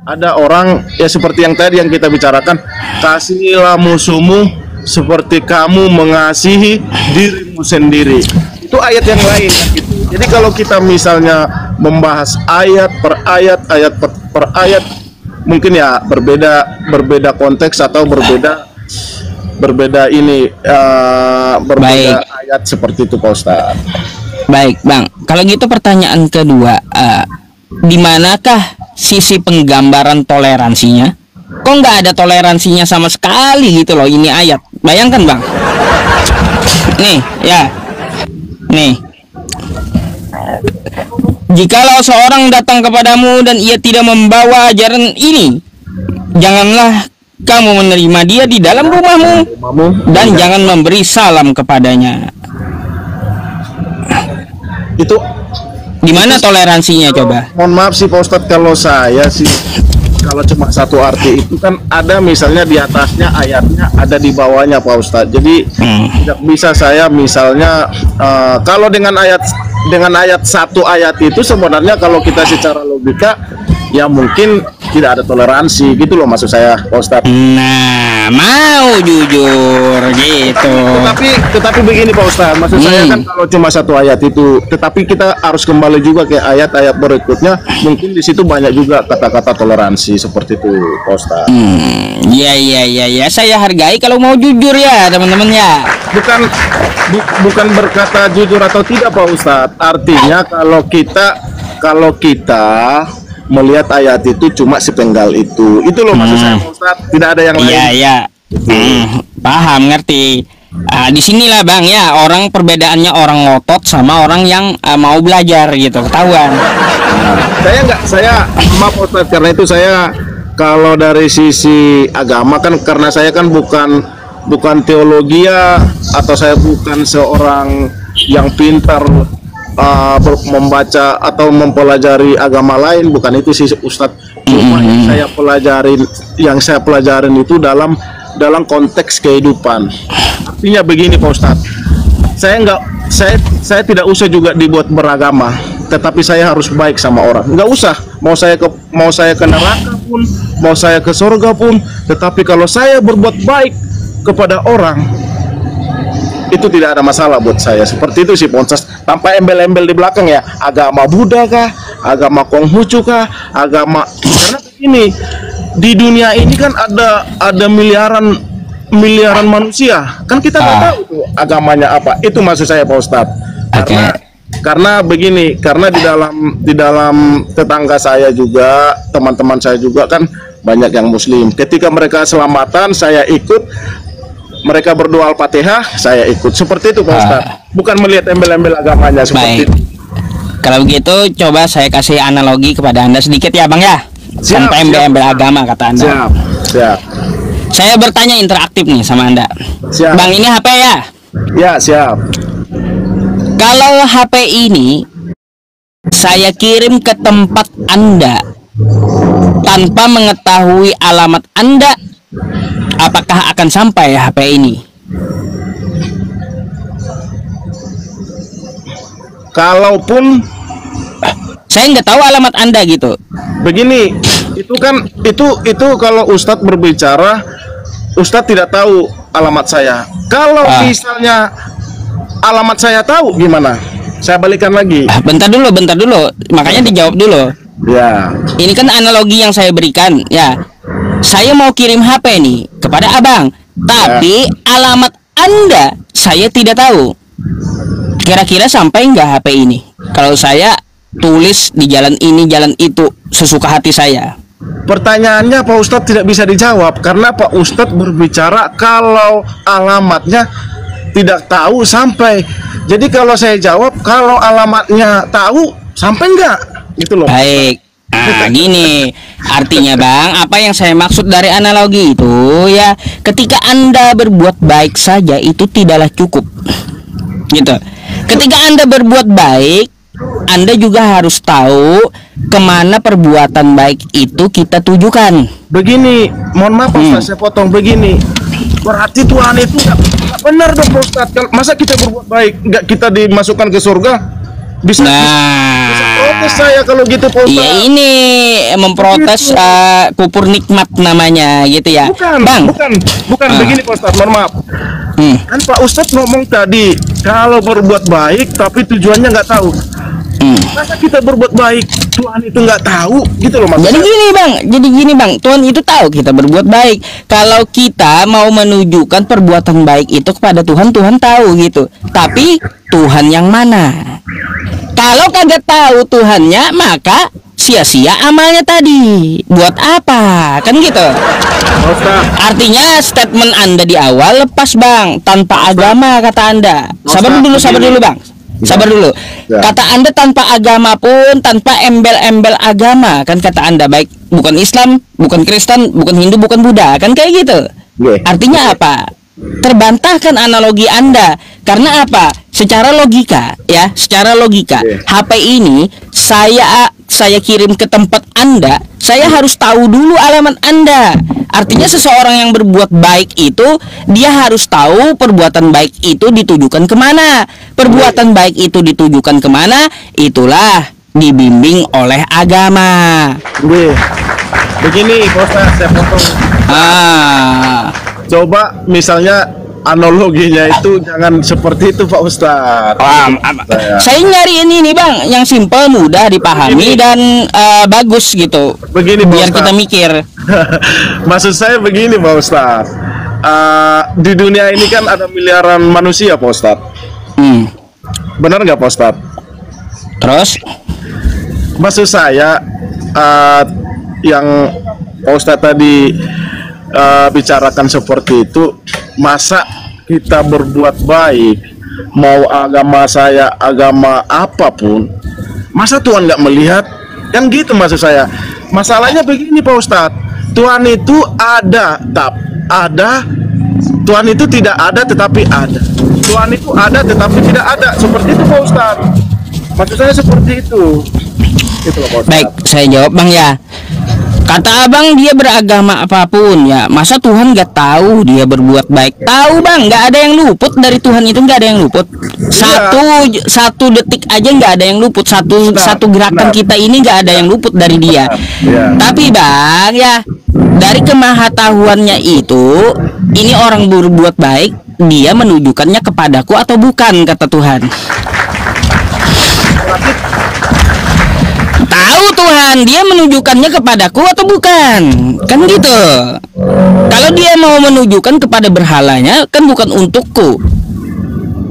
Ada orang ya seperti yang tadi yang kita bicarakan, kasihilah musuhmu seperti kamu mengasihi dirimu sendiri. Itu ayat yang lain kan gitu. Jadi kalau kita misalnya membahas ayat per ayat, per ayat, mungkin ya berbeda konteks atau berbeda ini berbeda Baik. ayat seperti itu Pak Ustadz. Baik, Bang. Kalau gitu pertanyaan kedua, di manakah sisi penggambaran toleransinya? Kok nggak ada toleransinya sama sekali gitu loh ini ayat. Bayangkan, Bang. Nih, ya. Nih. Jikalau seorang datang kepadamu dan ia tidak membawa ajaran ini, janganlah kamu menerima dia di dalam rumahmu dan jangan memberi salam kepadanya. Itu Gimana toleransinya coba? mohon maaf sih Pak Ustadz, kalau saya sih kalau cuma satu arti itu kan ada misalnya di atasnya ayatnya, ada di bawahnya Pak Ustadz. Jadi tidak bisa saya misalnya kalau dengan ayat satu ayat itu sebenarnya kalau kita secara logika ya mungkin tidak ada toleransi gitu loh maksud saya Pak Ustadz. Nah, mau jujur gitu. Tetapi begini Pak Ustadz, maksud saya kan kalau cuma satu ayat itu, tetapi kita harus kembali juga ke ayat-ayat berikutnya. Mungkin di situ banyak juga kata-kata toleransi seperti itu Pak Ustadz. Iya. Saya hargai kalau mau jujur ya teman-teman ya. Bukan berkata jujur atau tidak Pak Ustadz. Artinya kalau kita melihat ayat itu cuma sepenggal itu loh maksud saya Pak Ustadz. Tidak ada yang lain. Iya. Paham, ngerti. Di sinilah Bang ya, orang perbedaannya orang ngotot sama orang yang mau belajar gitu, ketahuan. Saya maaf Ustadz, karena itu saya kalau dari sisi agama kan, karena saya kan bukan teologi ya, atau saya bukan seorang yang pintar membaca atau mempelajari agama lain, bukan itu sih Ustadz. Cuma yang saya pelajarin itu dalam konteks kehidupan. Artinya begini Pak Ustadz, saya tidak usah juga dibuat beragama, tetapi saya harus baik sama orang. Nggak usah, mau saya ke neraka pun, mau saya ke surga pun, tetapi kalau saya berbuat baik kepada orang, itu tidak ada masalah buat saya. Seperti itu sih Pak Ustadz, tanpa embel-embel di belakang ya, agama Buddha kah, agama Konghucu kah, karena begini, di dunia ini kan ada miliaran manusia, kan kita nggak tahu tuh agamanya apa. Itu maksud saya Pak Ustadz. Karena begini, karena di dalam tetangga saya juga, teman-teman saya juga kan banyak yang Muslim. Ketika mereka selamatan, saya ikut. Mereka berdoa Al-Fatihah, saya ikut. Seperti itu Pak Ustadz. Bukan melihat embel-embel agamanya seperti Baik. itu. Kalau begitu coba saya kasih analogi kepada Anda sedikit ya Bang ya. Tanpa embel-embel agama kata Anda. Siap. Saya bertanya interaktif nih sama Anda. Siap. Bang, ini HP ya? Ya, siap. Kalau HP ini saya kirim ke tempat Anda tanpa mengetahui alamat Anda, apakah akan sampai HP ini? Kalaupun saya nggak tahu alamat Anda gitu. begini, itu kalau Ustadz berbicara, Ustadz tidak tahu alamat saya. Kalau misalnya alamat saya tahu, gimana? Saya balikan lagi. Bentar dulu. Makanya dijawab dulu. Ya. Ini kan analogi yang saya berikan ya. Saya mau kirim HP nih kepada Abang, tapi alamat Anda saya tidak tahu. Kira-kira sampai nggak HP ini? Kalau saya tulis di jalan ini, jalan itu, sesuka hati saya. Pertanyaannya Pak Ustadz tidak bisa dijawab karena Pak Ustadz berbicara kalau alamatnya tidak tahu sampai. Jadi kalau saya jawab kalau alamatnya tahu sampai enggak, gitu loh. Baik. Nah, gini artinya Bang, apa yang saya maksud dari analogi itu ya, ketika Anda berbuat baik saja itu tidaklah cukup, gitu. Ketika Anda berbuat baik, Anda juga harus tahu kemana perbuatan baik itu kita tujukan. Begini, mohon maaf Ustaz, saya potong begini. Berarti Tuhan itu nggak benar dong Pak Ustadz. Masa kita berbuat baik nggak kita dimasukkan ke surga? Bisa Nah, protes saya kalau gitu Pak Ustaz. iya ini memprotes kupur nikmat namanya gitu ya. Bukan, Bang. bukan begini Pak Ustaz, mohon maaf. Kan Pak Ustaz ngomong tadi kalau berbuat baik tapi tujuannya nggak tahu. Masa kita berbuat baik Tuhan itu nggak tahu gitu loh Mas. Jadi gini bang, Tuhan itu tahu kita berbuat baik. Kalau kita mau menunjukkan perbuatan baik itu kepada Tuhan, Tuhan tahu gitu. Tapi Tuhan yang mana? Kalau kagak tahu Tuhannya, maka sia-sia amalnya tadi. Buat apa? Kan gitu. Artinya statement Anda di awal lepas bang, tanpa agama kata Anda. Sabar dulu bang. Sabar dulu. Kata Anda tanpa agama pun, tanpa embel-embel agama, kan kata Anda, baik bukan Islam, bukan Kristen, bukan Hindu, bukan Buddha, kan kayak gitu. Artinya apa? Terbantahkan analogi Anda. Karena apa? Secara logika ya, HP ini saya kirim ke tempat Anda, saya harus tahu dulu alamat Anda. Artinya seseorang yang berbuat baik itu dia harus tahu perbuatan baik itu ditujukan kemana. Perbuatan baik itu ditujukan kemana, itulah dibimbing oleh agama. Begini Pak Ustaz, saya potong. Coba misalnya analoginya itu jangan seperti itu Pak Ustaz. Saya nyari ini bang, yang simple, mudah dipahami dan bagus gitu. Begini Pak biar Ustaz, kita mikir. Maksud saya begini Pak Ustaz. Di dunia ini kan ada miliaran manusia Pak Ustaz. Benar nggak Pak Ustaz? Terus? Maksud saya yang Pak Ustaz tadi bicarakan seperti itu, masa kita berbuat baik, mau agama saya agama apapun, masa Tuhan nggak melihat? Kan gitu maksud saya. Masalahnya begini Pak Ustadz, Tuhan itu ada, Tuhan itu tidak ada tetapi ada, Tuhan itu ada tetapi tidak ada, seperti itu Pak Ustadz. Maksud saya seperti itu. Itu loh, Pak Ustadz. Baik, saya jawab bang ya. Kata abang dia beragama apapun ya, masa Tuhan nggak tahu dia berbuat baik? Tahu bang, nggak ada yang luput dari Tuhan itu, nggak ada yang luput. Satu detik aja nggak ada yang luput. Satu gerakan kita ini nggak ada yang luput dari dia. Tapi bang ya, dari kemahatauannya itu, ini orang berbuat baik, dia menunjukkannya kepadaku atau bukan, kata Tuhan. Tahu Tuhan, dia menunjukkannya kepadaku atau bukan, kan gitu. Kalau dia mau menunjukkan kepada berhalanya, kan bukan untukku,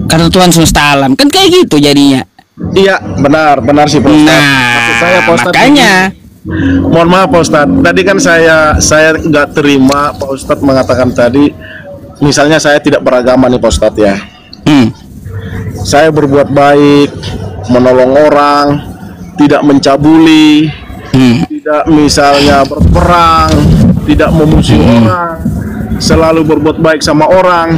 karena Tuhan semesta alam, kan kayak gitu jadinya. Iya, benar sih Pak Ustadz. Maksud saya Pak Ustadz, makanya mohon maaf Pak Ustadz, tadi kan saya nggak terima Pak Ustadz mengatakan tadi, misalnya saya tidak beragama nih Pak Ustadz ya. Saya berbuat baik, menolong orang, tidak mencabuli, tidak misalnya berperang, tidak memusuhi orang, selalu berbuat baik sama orang.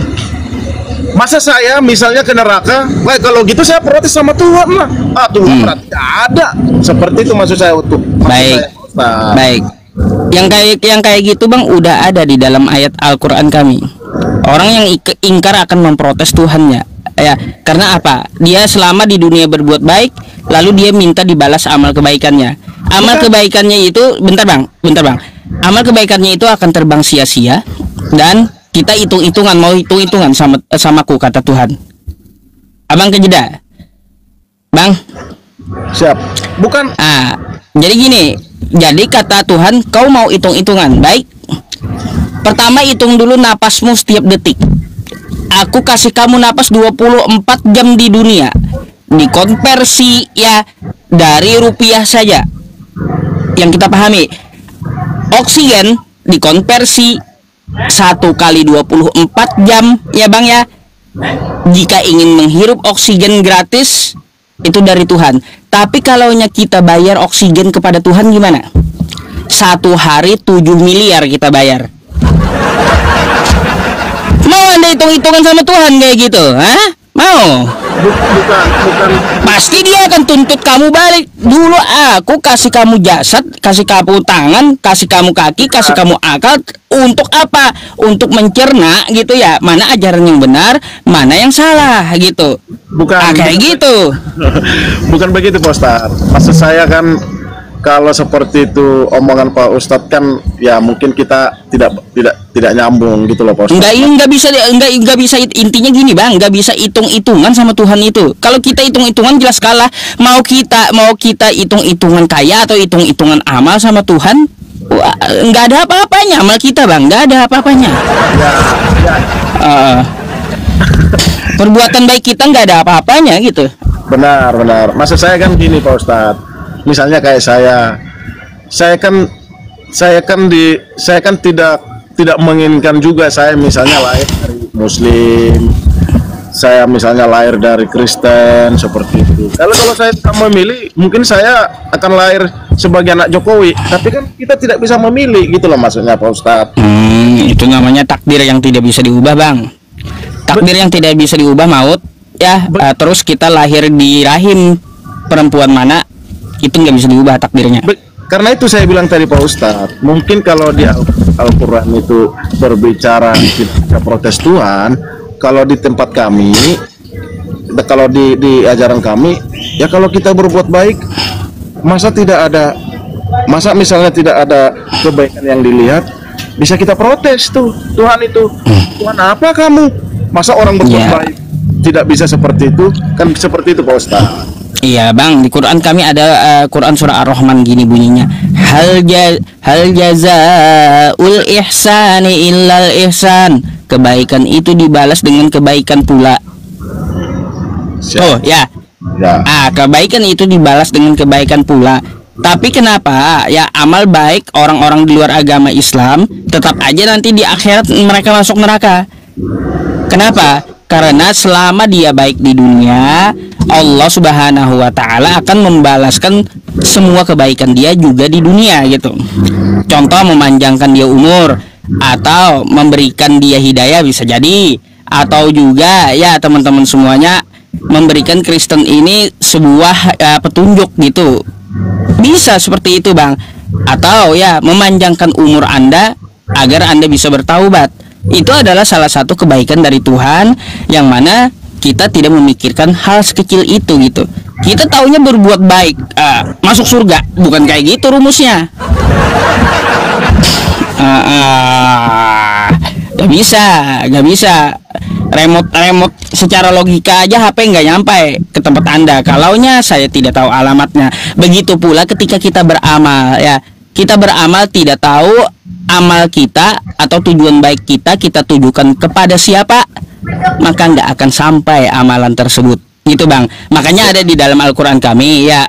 Masa saya misalnya ke neraka? Wah, kalau gitu saya protes sama Tuhan lah. Tuhan berarti ada. Seperti itu maksud saya untuk. Baik. Yang kayak gitu bang udah ada di dalam ayat Al-Quran kami. Orang yang ingkar akan memprotes Tuhannya. Ya, karena apa? Dia selama di dunia berbuat baik, lalu dia minta dibalas amal kebaikannya. Amal kebaikannya itu, bentar bang. Amal kebaikannya itu akan terbang sia-sia dan kita hitung-hitungan, mau hitung-hitungan samaku, kata Tuhan. Abang kejeda, bang. Siap. Bukan. Jadi gini. Jadi kata Tuhan, kau mau hitung-hitungan, baik. Pertama hitung dulu napasmu setiap detik. Aku kasih kamu napas 24 jam di dunia. Dikonversi ya dari rupiah saja. Yang kita pahami, oksigen dikonversi 1 kali 24 jam ya bang ya. Jika ingin menghirup oksigen gratis, itu dari Tuhan. Tapi kalau kita bayar oksigen kepada Tuhan gimana? 1 hari 7 miliar kita bayar. Mau Anda hitung-hitungan sama Tuhan kayak gitu? Mau? bukan Pasti dia akan tuntut kamu balik. Dulu aku kasih kamu jasad, kasih kamu tangan, kasih kamu kaki, kasih kamu akal. Untuk apa? Untuk mencerna gitu ya, mana ajaran yang benar, mana yang salah gitu. bukan Kayak gitu. bukan begitu Pak Ustadz. Maksud saya kan, kalau seperti itu omongan Pak Ustadz kan ya mungkin kita tidak nyambung gitu loh Pak Ustadz. Enggak bisa intinya gini bang, enggak bisa hitung-hitungan sama Tuhan itu. Kalau kita hitung-hitungan jelas kalah. Mau kita hitung-hitungan kaya atau hitung-hitungan amal sama Tuhan, wah, enggak ada apa-apanya amal kita bang, enggak ada apa-apanya. Ya, Perbuatan baik kita enggak ada apa-apanya gitu. benar. Maksud saya kan gini Pak Ustadz. Misalnya kayak saya kan tidak menginginkan juga saya misalnya lahir dari Muslim, saya misalnya lahir dari Kristen seperti itu. Kalau saya bisa memilih, mungkin saya akan lahir sebagai anak Jokowi. Tapi kan kita tidak bisa memilih gitu loh maksudnya Pak Ustadz. Itu namanya takdir yang tidak bisa diubah bang. Takdir yang tidak bisa diubah maut ya. Terus kita lahir di rahim perempuan mana, itu nggak bisa diubah takdirnya. Karena itu saya bilang tadi Pak Ustadz, mungkin kalau di Al-Quran itu berbicara kita protes Tuhan, kalau di tempat kami, kalau di ajaran kami, ya kalau kita berbuat baik, masa misalnya tidak ada kebaikan yang dilihat, bisa kita protes tuh Tuhan itu. Tuhan apa kamu? Masa orang berbuat baik tidak bisa seperti itu? Kan seperti itu Pak Ustadz. Iya bang, di Quran kami ada Quran surah Ar-Rahman gini bunyinya, hal jazaul ihsani illal ihsan. Kebaikan itu dibalas dengan kebaikan pula. Oh ya. Kebaikan itu dibalas dengan kebaikan pula. Tapi kenapa ya amal baik orang-orang di luar agama Islam tetap aja nanti di akhirat mereka masuk neraka? Kenapa? Karena selama dia baik di dunia, Allah Subhanahu wa taala akan membalaskan semua kebaikan dia juga di dunia gitu. Contoh memanjangkan dia umur, atau memberikan dia hidayah bisa jadi, atau juga ya teman-teman semuanya memberikan Kristen ini sebuah petunjuk gitu. Bisa seperti itu bang. Atau ya memanjangkan umur Anda agar Anda bisa bertaubat. Itu adalah salah satu kebaikan dari Tuhan, yang mana kita tidak memikirkan hal sekecil itu gitu. Kita taunya berbuat baik masuk surga, bukan kayak gitu rumusnya. Gak bisa. Remote secara logika aja HP nggak nyampe ke tempat Anda kalaunya saya tidak tahu alamatnya. Begitu pula ketika kita beramal ya. Kita beramal tidak tahu amal kita atau tujuan baik kita tujukan kepada siapa, maka nggak akan sampai amalan tersebut gitu bang. Makanya ada di dalam Al-Quran kami ya,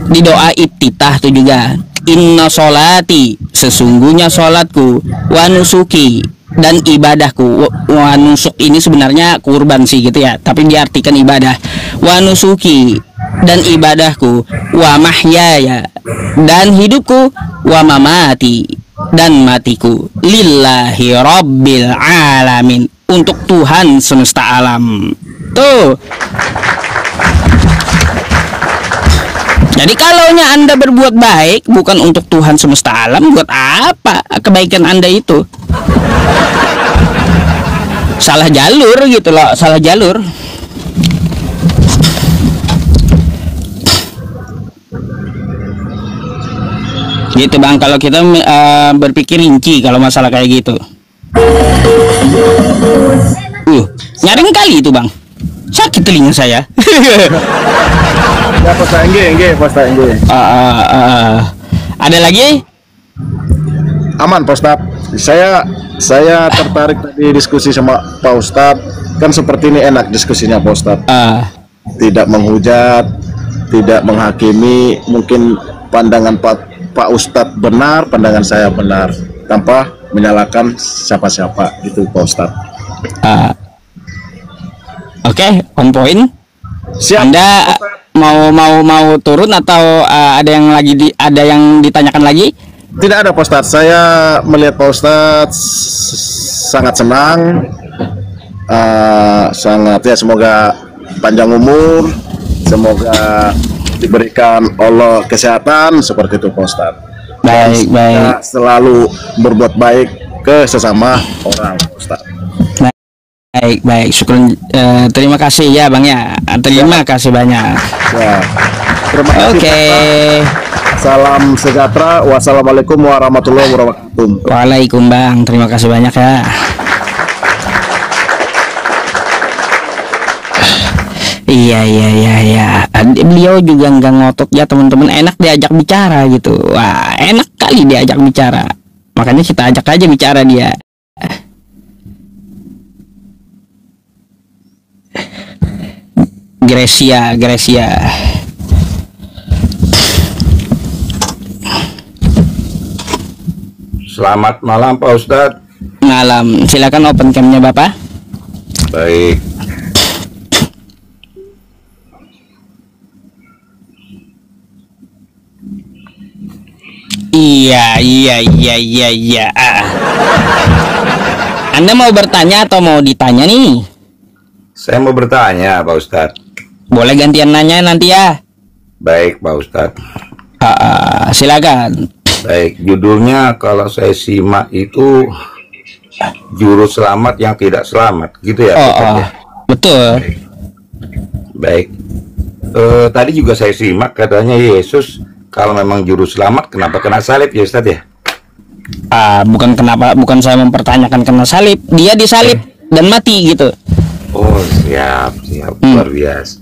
di doa iftitah itu juga, inna sholati, sesungguhnya sholatku, wa nusuki, dan ibadahku. Wa nusuk ini sebenarnya kurban sih gitu ya, tapi diartikan ibadah. Wa nusuki, dan ibadahku, wa mahyaya, dan hidupku, wa mamati, dan matiku, lillahi rabbil alamin, untuk Tuhan semesta alam. Tuh. Jadi kalaunya Anda berbuat baik bukan untuk Tuhan semesta alam, buat apa kebaikan Anda itu? Salah jalur gitu loh, salah jalur. Gitu bang, kalau kita berpikir rinci kalau masalah kayak gitu. Nyaring kali itu bang, sakit telinga saya. Ya Posta Engge. Ada lagi? Aman Pak Ustadz. Saya tertarik tadi diskusi sama Pak Ustadz. Kan seperti ini enak diskusinya Pak Ustadz. Tidak menghujat, tidak menghakimi. Mungkin pandangan Pak Ustadz benar, pandangan saya benar, tanpa menyalahkan siapa-siapa gitu Pak Ustadz. Oke, on point. Siap. Anda mau turun atau ada yang ditanyakan lagi? Tidak ada Pak Ustadz. Saya melihat Pak Ustadz sangat senang, sangat ya, semoga panjang umur, semoga diberikan Allah kesehatan seperti itu Pak Ustadz. Baik, baik. Selalu berbuat baik ke sesama orang Ustadz. Baik, baik. Syukur. Terima kasih ya Bang ya. Terima kasih banyak. Ya. Terima kasih. Oke. Salam sejahtera. Wassalamualaikum warahmatullahi wabarakatuh. Waalaikumsalam Bang. Terima kasih banyak ya. Iya. Beliau juga nggak ngotot ya teman-teman. Enak diajak bicara gitu. Wah, enak kali diajak bicara. Makanya kita ajak aja bicara dia. Gracia. Selamat malam Pak Ustadz. Malam. Silakan open camnya Bapak. Baik. Iya. Anda mau bertanya atau mau ditanya nih? Saya mau bertanya Pak Ustadz. Boleh gantian nanya nanti ya. Baik Pak Ustadz. Silakan. Baik, judulnya kalau saya simak itu juru selamat yang tidak selamat, gitu ya? Betul. Baik. Tadi juga saya simak katanya Yesus kalau memang juru selamat, kenapa kena salib ya Ustadz ya? Bukan saya mempertanyakan kena salib, dia disalib dan mati gitu. Oh siap, luar biasa.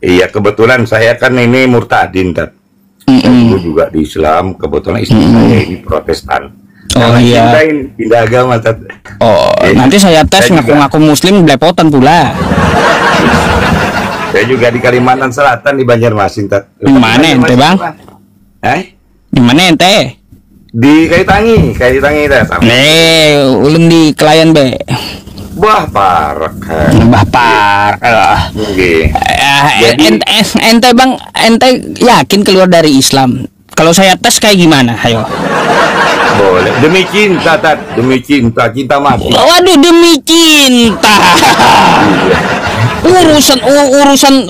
Iya, kebetulan saya kan ini murtadin, Tat. Dulu juga di Islam, kebetulan istri saya ini Protestan. Iya. Pindah agama, Tat. Nanti saya tes ngaku-ngaku Muslim belepotan pula. Saya juga di Kalimantan Selatan, di Banjarmasin, Tat. Di mana ente Bang? Di mana ente? Di Kaitangi, Tat. Ulun di Kelayan be. Wah, parah kan. Ente Bang, ente yakin keluar dari Islam? Kalau saya tes kayak gimana? Ayo. Boleh. Demi cinta, Tat. Demi cinta, cinta mati. Waduh, demi cinta.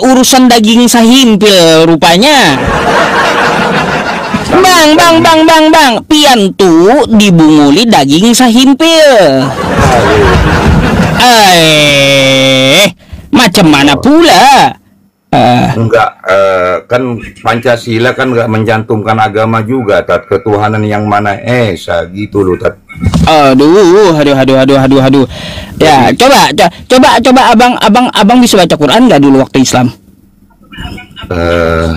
urusan daging sahimpil rupanya. Bang, piantu dibunguli daging sahimpil. Macam mana pula? Enggak, kan Pancasila kan enggak mencantumkan agama juga, Tat. Ketuhanan yang mana esa gitu loh, Tat. Aduh. Ya, coba abang bisa baca Quran nggak dulu waktu Islam?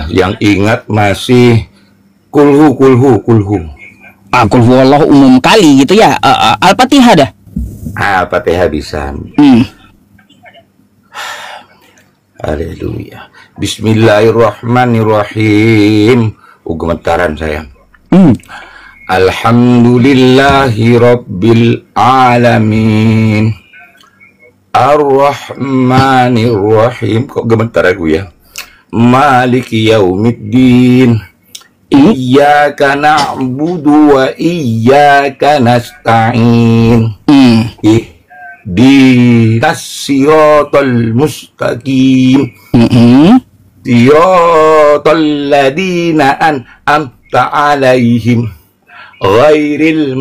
Yang ingat masih kulhu. Kulhu Allah umum kali gitu ya. Al-Fatihah dah. Al-Fatihah bisa. Haleluya. Bismillahirrahmanirrahim. Gemetaran saya. Alhamdulillahi rabbil alamin. Ar-Rahmanir-Rahim. Kok gemetar aku ya? Maliki yaumiddin. Iyyaka na'budu wa iyyaka nasta'in. Ihdinas siratal mustaqim. Siratal ladzina an'amta 'alaihim ghairil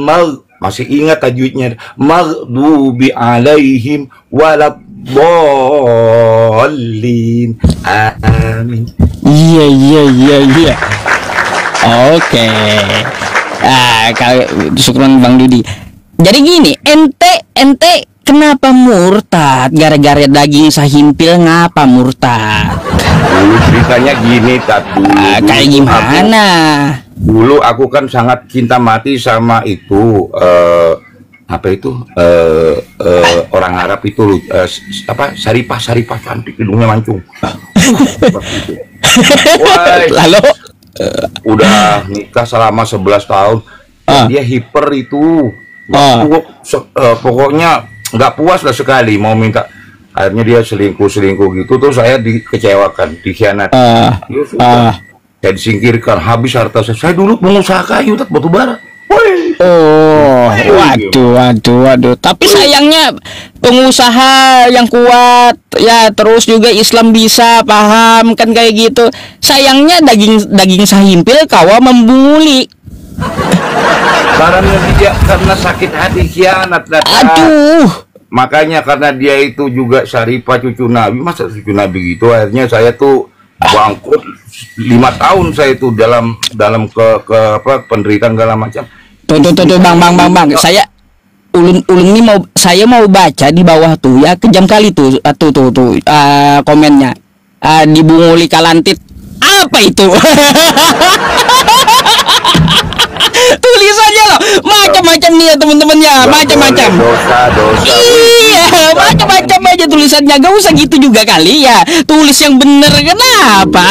masih ingat tajwidnya, maghdubi 'alaihim waladdallin. Amin. Iya. Oke. Kalau syukuran Bang Dudi. Jadi gini, ente kenapa murtad? Gara-gara daging sahimpil ngapa murtad? Dulu ceritanya gini, Tat. Kayak gimana? Dulu aku kan sangat cinta mati sama itu orang Arab itu Saripah cantik, hidungnya mancung. Lalu udah nikah selama 11 tahun. Dia hiper itu. Pokoknya nggak puas lah sekali mau minta. Akhirnya dia selingkuh gitu. Terus saya dikecewakan, dikhianati. Saya disingkirkan, habis harta saya. Saya dulu pengusaha kayu, batu bara. Oh, waduh. Tapi sayangnya pengusaha yang kuat ya, terus juga Islam bisa paham kan kayak gitu. Sayangnya daging sahimpil kawa membuli. Karena dia karena sakit hati khianat dan Aduh. makanya karena dia itu juga Syarifah cucu Nabi, masa cucu Nabi gitu, akhirnya saya tuh bangkrut 5 tahun saya itu dalam ke apa penderitaan segala macam. Tuh, bang. Ulun ini saya mau baca di bawah tuh ya, kejam kali tuh, komennya. Dibunguli kalantit. Apa itu? Tulisannya loh macam-macam nih ya teman-temannya, macam-macam. Dosa. Iya, macam-macam aja tulisannya. Gak usah gitu juga kali ya. Tulis yang bener, kenapa?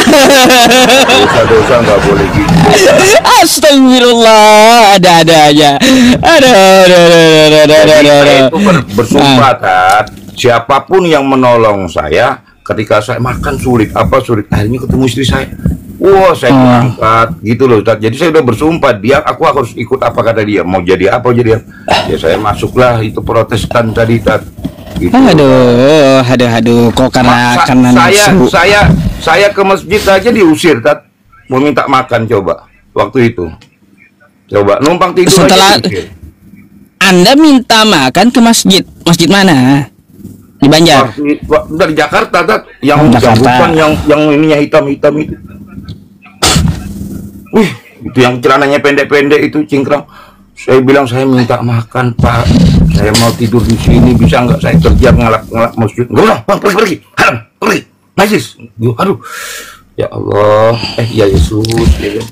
Dosa nggak boleh gitu. Astagfirullah, ada aja. Saya itu bersumpah, Tat, siapapun yang menolong saya ketika saya makan sulit, akhirnya ketemu istri saya. Wah, saya berangkat gitu loh, Tat. Jadi saya udah bersumpah, aku harus ikut apa kata dia, mau jadi apa jadi apa. Ya saya masuklah itu Protestan tadi, Tat. Gitu. Aduh, kok karena nafsu. Saya ke masjid aja diusir, Tat. Mau minta makan coba waktu itu. Coba numpang tidur setelah aja diusir. Anda minta makan ke masjid mana? Di Banjar. Dari Jakarta, Tat. Yang Jakarta. yang ininya hitam itu. Wih, itu yang celananya pendek-pendek itu cingkrang. Saya bilang saya minta makan, Pak. Saya mau tidur di sini, bisa nggak saya kerja ngelak masjid? Enggak, Bang, pergi. Haram, pergi. Najis. Aduh. Ya Allah, ya Yesus. Ya.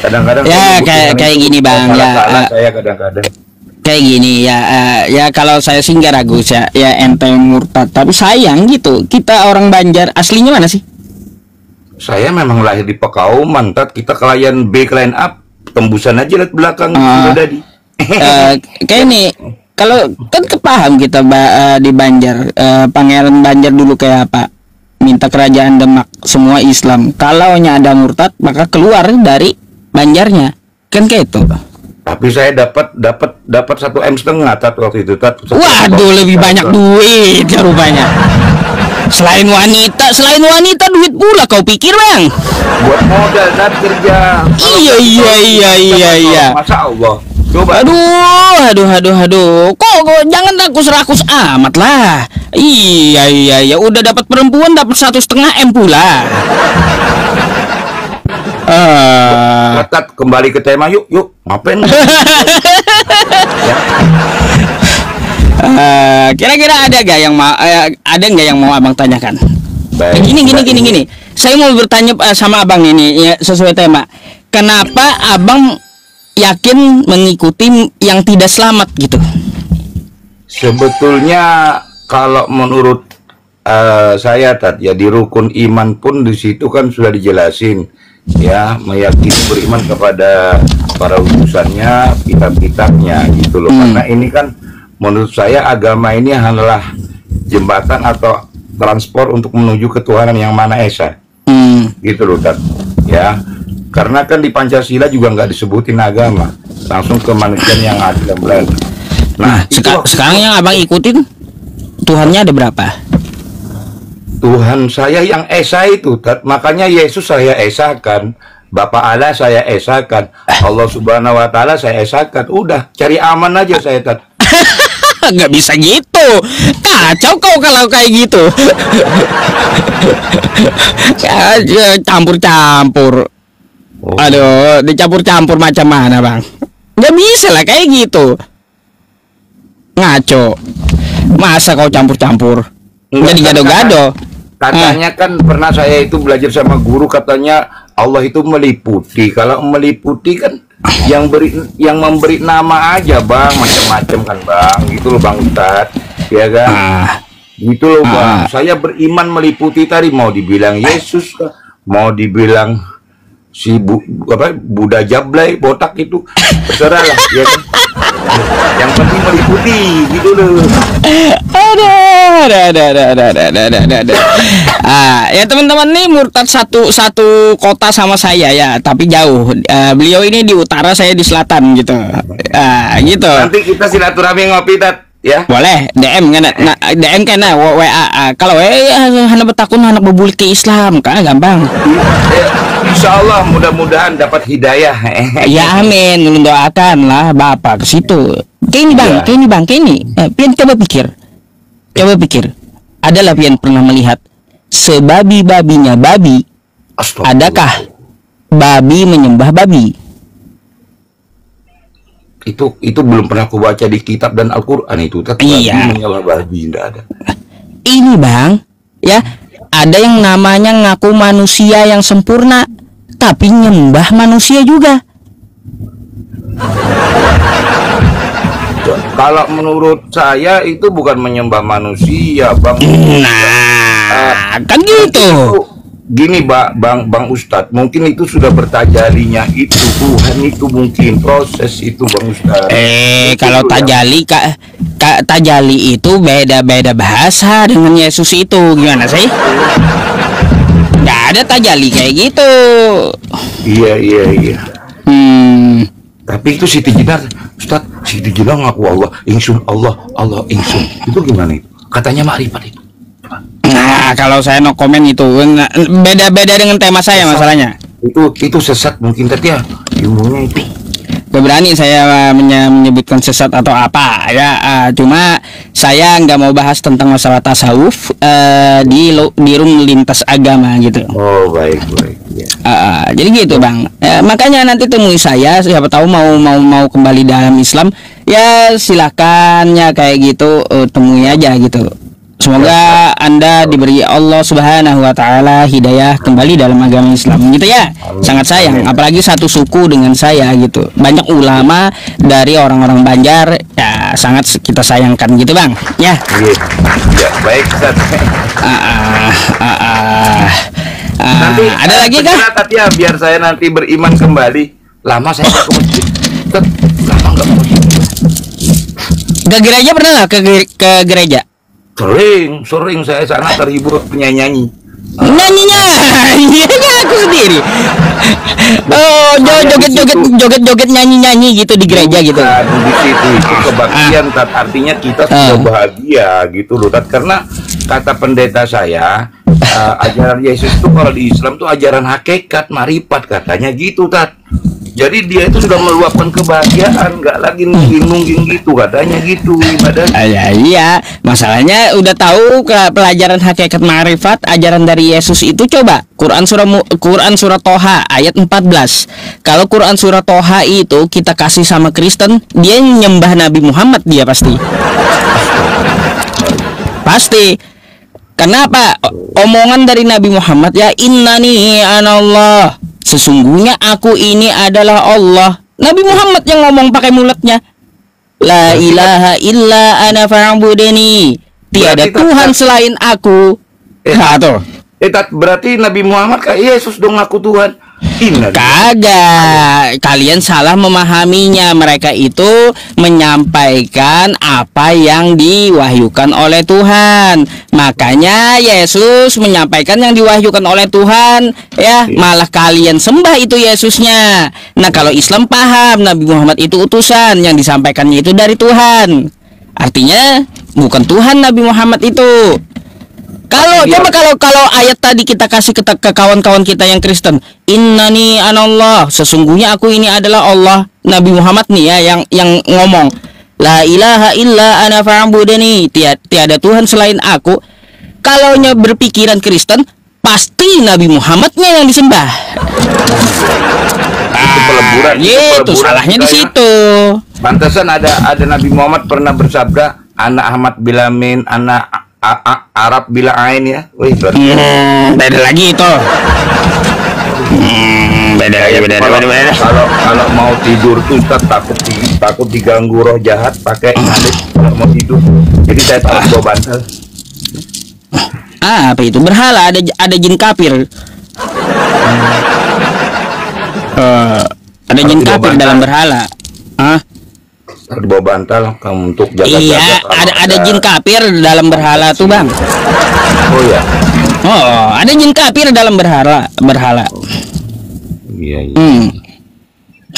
Kadang-kadang ya kayak gini, Bang. Ya, saya kadang-kadang kayak gini ya kalau saya sih nggak ragu ya ente murtad, tapi sayang gitu, kita orang Banjar aslinya mana sih? Saya memang lahir di Pekauman, Tat. Kita klien B, klien A, tembusan aja lihat belakang tadi. Kayak ini kalau kan kepaham kita di Banjar, Pangeran Banjar dulu kayak apa, minta kerajaan Demak semua Islam, kalau ada murtad maka keluar dari Banjarnya, kan kayak itu. Tapi saya dapat 1,5 M, Tat, waktu itu, Tat. Waduh, lebih banyak duit ya rupanya. Selain wanita duit pula kau pikir, Bang? Buat modal, Tat, kerja. Iya. Masya Allah. Coba. Aduh. Kok jangan rakus-rakus amat lah. Iya. Udah dapat perempuan, dapat 1,5 M pula. Tat, kembali ke tema yuk. Ngapain? Kira-kira ada nggak yang mau abang tanyakan? Baik, gini. Saya mau bertanya sama abang ini ya, sesuai tema. Kenapa abang yakin mengikuti yang tidak selamat gitu? Sebetulnya kalau menurut saya, Tat, ya di rukun iman pun di situ kan sudah dijelasin, ya, meyakini beriman kepada para utusannya, kitab-kitabnya gitu loh. Karena ini kan menurut saya agama ini adalah jembatan atau transport untuk menuju ketuhanan yang Maha Esa. Gitu loh, Tat. Ya. Karena kan di Pancasila juga nggak disebutin agama, langsung kemanusiaan yang adil dan beradil. Nah, sekarang yang abang ikutin Tuhannya ada berapa? Tuhan saya yang Esa itu, Tat. Makanya Yesus saya esakan, Bapak Allah saya esakan, Allah Subhanahu wa Ta'ala saya esakan. Udah, cari aman aja saya, Tat. Nggak bisa gitu, kacau kau kalau kayak gitu. Campur-campur. Aduh, dicampur-campur macam mana, Bang? Nggak bisa lah kayak gitu. Ngaco. Masa kau campur-campur? Jadi gado-gado. Katanya kan pernah saya itu belajar sama guru, katanya Allah itu meliputi. Kalau meliputi kan yang memberi nama aja, Bang, macam-macam kan, Bang. Gitu loh, Bang Ustadz. Ya kan? Gitu loh, Bang. Saya beriman meliputi tadi, mau dibilang Yesus, mau dibilang si Buddha Jablay botak itu, terserah lah, ya kan? Yang penting meliputi gitu loh. Ada. Ya teman-teman nih murtad satu kota sama saya ya, tapi jauh. Beliau ini di utara, saya di selatan gitu. Gitu. Nanti kita silaturahmi ngopi Tat, ya. Boleh DM kan, DM kan WA. Kalau WA hanya bertakun anak berbulik ke Islam, kan gampang. Insya Allah mudah-mudahan dapat hidayah. Ya amin, doakan lah Bapak ke situ. Kayak ini bang, Pian coba pikir. Adalah Pian pernah melihat sebabi-babinya babi. Adakah babi menyembah babi? Itu belum pernah aku baca di kitab dan Al-Qur'an itu. Iya. Menyembah babi tidak ada. Ini bang, ya ada yang namanya ngaku manusia yang sempurna, tapi nyembah manusia juga. Kalau menurut saya itu bukan menyembah manusia, Bang. Nah, kan gitu. Gini, Bang Ustadz, mungkin itu sudah bertajalinya itu Tuhan itu mungkin proses itu, Bang Ustadz. Kalau tajali tajali itu beda-beda bahasa dengan Yesus itu, gimana sih? Nggak ada tajali kayak gitu. Iya. Tapi itu Siti Jenar, Ustaz, Siti Jenar ngaku Allah, ingsun Allah ingsun. Itu gimana itu? Katanya makrifat itu. Nah, kalau saya no comment itu beda-beda dengan tema saya sesat. Masalahnya. Itu sesat mungkin tadi ya ilmunya itu. Gak berani saya menyebutkan sesat atau apa ya, cuma saya nggak mau bahas tentang masalah tasawuf di room lintas agama gitu. Oh baik ya. Jadi gitu bang, makanya nanti temui saya, siapa tahu mau kembali dalam Islam ya silakan ya kayak gitu, temui aja gitu. Semoga Anda diberi Allah Subhanahu wa taala hidayah kembali dalam agama Islam gitu ya. Sangat sayang apalagi satu suku dengan saya gitu. Banyak ulama dari orang-orang Banjar ya, sangat kita sayangkan gitu bang ya. Iya baik Ustaz. Nanti ada lagi kah? Ya biar saya nanti beriman kembali. Lama saya ke masjid. Lama nggak ke masjid. Ke gereja pernah nggak ke gereja? Sering saya sangat terhibur nyanyi. Nyanyinya aku sendiri. Oh, joget nyanyi gitu di gereja gitu. Di situ itu kebaktian, artinya kita sudah bahagia gitu loh, karena kata pendeta saya, ajaran Yesus itu kalau di Islam tuh ajaran hakikat, marifat katanya gitu, Tat. Jadi dia itu sudah meluapkan kebahagiaan, nggak lagi nungging gitu katanya gitu ibadahnya. Iya, masalahnya udah tahu ke pelajaran hakikat marifat ajaran dari Yesus itu, coba Quran surah Toha ayat 14. Kalau Quran surah Toha itu kita kasih sama Kristen, dia nyembah Nabi Muhammad dia pasti. Kenapa? Omongan dari Nabi Muhammad ya, innani anallah, sesungguhnya aku ini adalah Allah. Nabi Muhammad yang ngomong pakai mulutnya. La ilaha illa ana fa'budeni. Tiada Tuhan selain aku. Berarti Nabi Muhammad kayak Yesus dong ngaku Tuhan. Kagak, kalian salah memahaminya. Mereka itu menyampaikan apa yang diwahyukan oleh Tuhan. Makanya Yesus menyampaikan yang diwahyukan oleh Tuhan ya, malah kalian sembah itu Yesusnya. Nah, kalau Islam paham Nabi Muhammad itu utusan, yang disampaikannya itu dari Tuhan. Artinya bukan Tuhan Nabi Muhammad itu. Kalau ayat tadi kita kasih ke kawan-kawan kita yang Kristen, innani anallah, sesungguhnya aku ini adalah Allah. Nabi Muhammad nih ya yang ngomong, la ilaha illa ana fa'budeni, tiada Tuhan selain aku. Kalau berpikiran Kristen, pasti Nabi Muhammadnya yang disembah. Itu peleburan. Itu salahnya di situ. Pantesan ada Nabi Muhammad pernah bersabda, anak Ahmad bilamin, anak Arab bila ain ya. Wih, beda lagi itu. Beda. Kalau mau tidur tuh Ustaz takut diganggu roh jahat pakai alis kalau mau tidur. Jadi saya harus bawa bantal. Apa itu? Berhala, ada jin kafir. Ada jin kafir dalam berhala. di bawah bantal kamu untuk jaga-jaga. Iya, ada jin kafir dalam berhala tuh bang. Oh ya. Oh, ada jin kafir dalam berhala. Iya.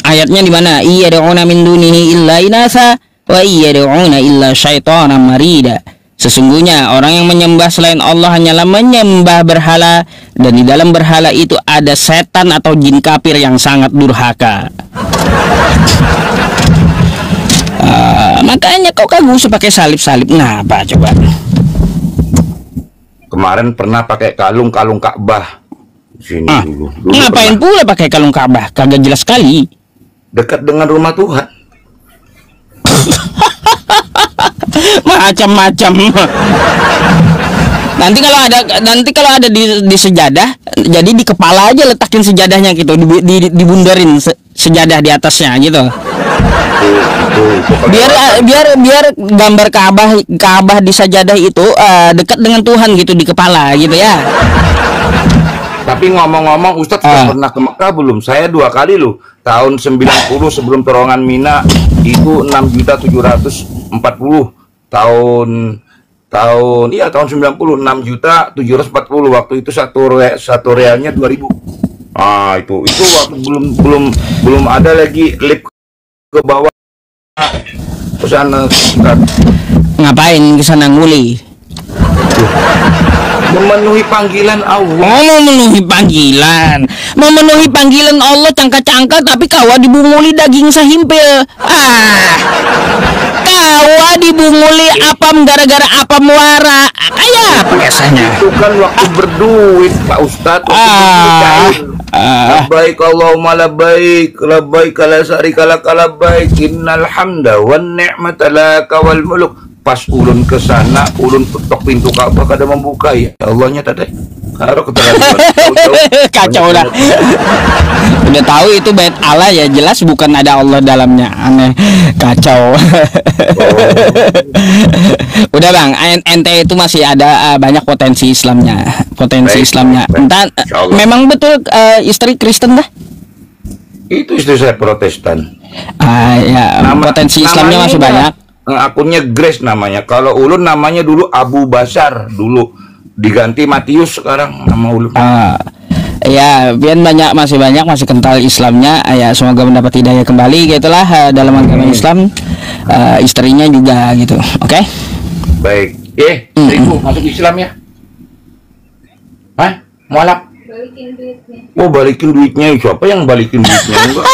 Ayatnya di mana? Iya da'una min dunihi illa inasa wa iya da'una illa syaitanan marida. Sesungguhnya orang yang menyembah selain Allah hanyalah menyembah berhala, dan di dalam berhala itu ada setan atau jin kafir yang sangat durhaka. Makanya kau kagak usah pakai salib-salib. Kenapa coba? Kemarin pernah pakai kalung Ka'bah. Sini dulu. Ngapain pula pakai kalung Ka'bah? Kagak jelas sekali. Dekat dengan rumah Tuhan. Macam-macam. Nanti kalau ada di sejadah, jadi di kepala aja letakin sejadahnya gitu, dibundarin sejadah di atasnya gitu. Biar gambar Ka'bah di sajadah itu dekat dengan Tuhan gitu di kepala gitu ya. Tapi ngomong-ngomong, Ustadz sudah pernah ke Mekah belum? Saya 2 kali loh. Tahun 90 sebelum terowongan Mina itu 6.740. Tahun 90 6.740. Waktu itu satu realnya 2.000. Ah, itu waktu belum ada lagi lift ke bawah ke sana. Ngapain ke sana nguli? Memenuhi panggilan Allah. Memenuhi panggilan Allah cangka-cangka, tapi kawa dibunguli daging sahimpil. Kawa dibunguli apam gara-gara apa muara. Kayak apa biasanya? Itu kan waktu berduit Pak Ustadz. Labbaik Allahumma labbaik, labbaik la syarika lak labbaik, innal hamda wan ni'mata laka wal mulk. Pas ulun ke sana, ulun ketok pintu Ka'bah kada membuka ya. Allahnya tadi. Karo keterlaluan. Kacau dah. Udah tahu itu bait Allah ya, jelas bukan ada Allah dalamnya. Aneh, kacau. Udah bang, ente itu masih ada banyak potensi Islamnya. Entah, memang betul istri Kristen dah? Itu istri saya Protestan. Ya, potensi Islamnya masih banyak. Akunnya Grace namanya. Kalau ulun namanya dulu Abu Basar, dulu diganti Matius, sekarang nama ulun. Ya, biar masih banyak masih kental Islamnya. Ya, semoga mendapat hidayah kembali gitulah dalam agama Islam. Istrinya juga gitu. Oke? Baik. Istriku masuk Islam ya? Hah? Mualaf? Balikin duitnya. Oh, balikin duitnya. Siapa yang balikin duitnya? Enggak.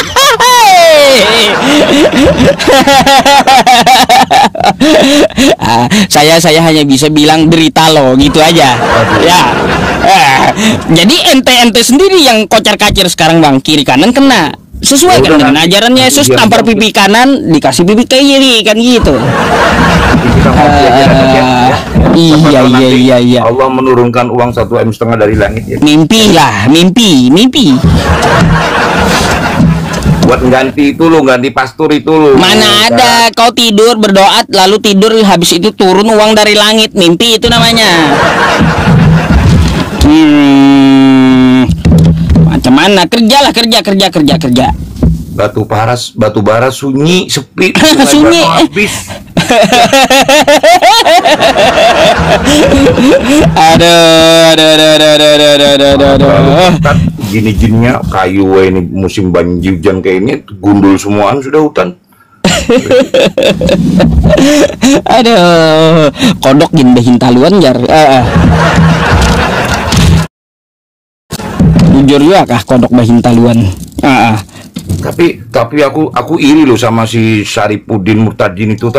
Saya hanya bisa bilang berita lo gitu aja. Ya. Jadi ente sendiri yang kocar-kacir sekarang bang, kiri kanan kena. Sesuai kan dengan ajarannya Yesus, tampar pipi kanan dikasih pipi kiri kan gitu. Iya. Allah menurunkan uang 1,5 M dari langit ya. Mimpi. Buat ganti itu lo, ganti pastur itu lo. Mana ada kau tidur berdoa lalu tidur habis itu turun uang dari langit. Mimpi itu namanya. Macam mana? Kerja. Batu bara sunyi, sepi. Sunyi. Habis. Aduh. Gini-gininya kayu ini musim banjir hujan kayak ini gundul semuaan sudah hutan. Aduh, kodok gini hintaluan jar. Jujur juga kah kodok bahintaluan. Tapi aku iri loh sama si Syarifuddin Murtadin itu.